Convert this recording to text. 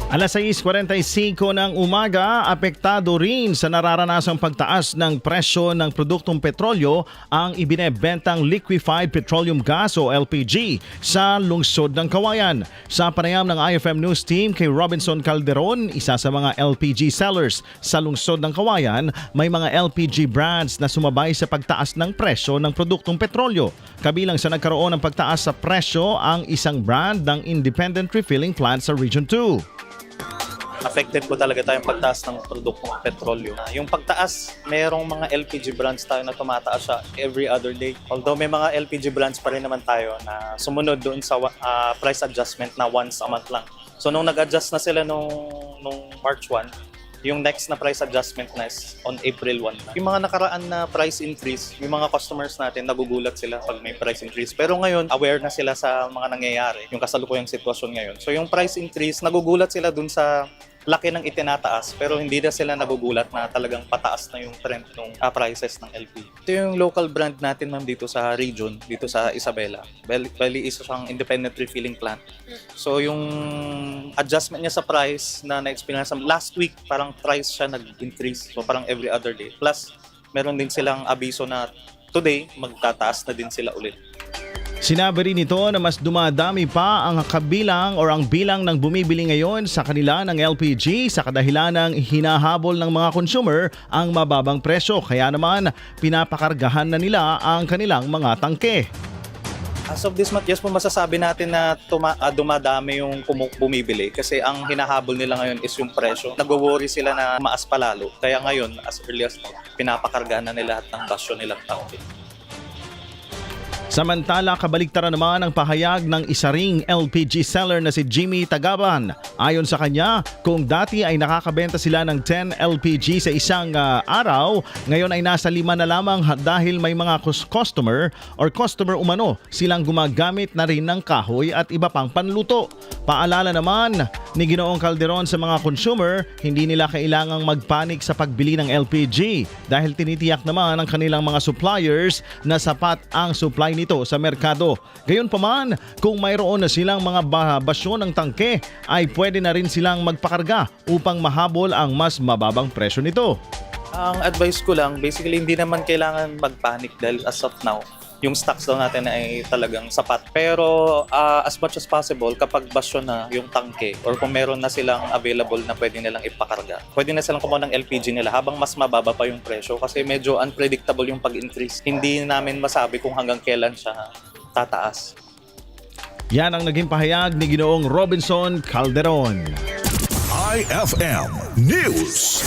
Alas 6:45 ng umaga, apektado rin sa nararanasang pagtaas ng presyo ng produktong petrolyo ang ibinebentang liquefied petroleum gas o LPG sa lungsod ng Kawayan. Sa panayam ng IFM News Team kay Robinson Calderon, isa sa mga LPG sellers sa lungsod ng Kawayan, may mga LPG brands na sumabay sa pagtaas ng presyo ng produktong petrolyo. Kabilang sa nagkaroon ng pagtaas sa presyo ang isang brand ng independent refilling plant sa Region 2. Affected po talaga tayong pagtaas ng produktong petrolyo. Yung pagtaas, merong mga LPG brands tayo na tumataas siya every other day. Although may mga LPG brands pa rin naman tayo na sumunod doon sa price adjustment na once a month lang. So nung nag-adjust na sila nung March 1, yung next na price adjustment na is on April 1. Yung mga nakaraan na price increase, yung mga customers natin nagugulat sila pag may price increase. Pero ngayon, aware na sila sa mga nangyayari, yung kasalukuyang sitwasyon ngayon. So yung price increase, nagugulat sila dun sa laki ng itinataas, pero hindi na sila nagugulat na talagang pataas na yung trend ng prices ng LPG. Ito yung local brand natin, ma'am, dito sa region, dito sa Isabela. Bali isa siyang independent refilling plant. So yung adjustment niya sa price na na-experience last week, parang price siya nag-increase. So parang every other day. Plus, meron din silang abiso na today, magtataas na din sila ulit. Sinabi rin nito na mas dumadami pa ang kabilang o ang bilang ng bumibili ngayon sa kanila ng LPG sa kadahilan ng hinahabol ng mga consumer ang mababang presyo. Kaya naman pinapakargahan na nila ang kanilang mga tangke. As of this month, yes po, masasabi natin na dumadami yung bumibili kasi ang hinahabol nila ngayon is yung presyo. Nag-worry sila na maas pa lalo. Kaya ngayon, as early as now, pinapakargahan na nila lahat ng basyo nilang tangke. Samantala, kabaligtaran naman ang pahayag ng isa ring LPG seller na si Jimmy Tagaban. Ayon sa kanya, kung dati ay nakakabenta sila ng 10 LPG sa isang araw, ngayon ay nasa 5 na lamang dahil may mga customer umano silang gumagamit na rin ng kahoy at iba pang panluto. Paalala naman ni Ginoong Calderon sa mga consumer, hindi nila kailangang magpanik sa pagbili ng LPG dahil tinitiyak naman ng kanilang mga suppliers na sapat ang supply nito sa merkado. Gayunpaman, kung mayroon na silang mga basyo ng tangke, ay pwede na rin silang magpakarga upang mahabol ang mas mababang presyo nito. Ang advice ko lang, basically hindi naman kailangan magpanic dahil as of now, yung stocks daw natin ay talagang sapat. Pero as much as possible, kapag basyo na yung tangke or kung meron na silang available na pwede nilang ipakarga, pwede na silang kumuha ng LPG nila habang mas mababa pa yung presyo kasi medyo unpredictable yung pag-increase. Hindi namin masabi kung hanggang kailan siya tataas. Yan ang naging pahayag ni Ginoong Robinson Calderon. IFM News.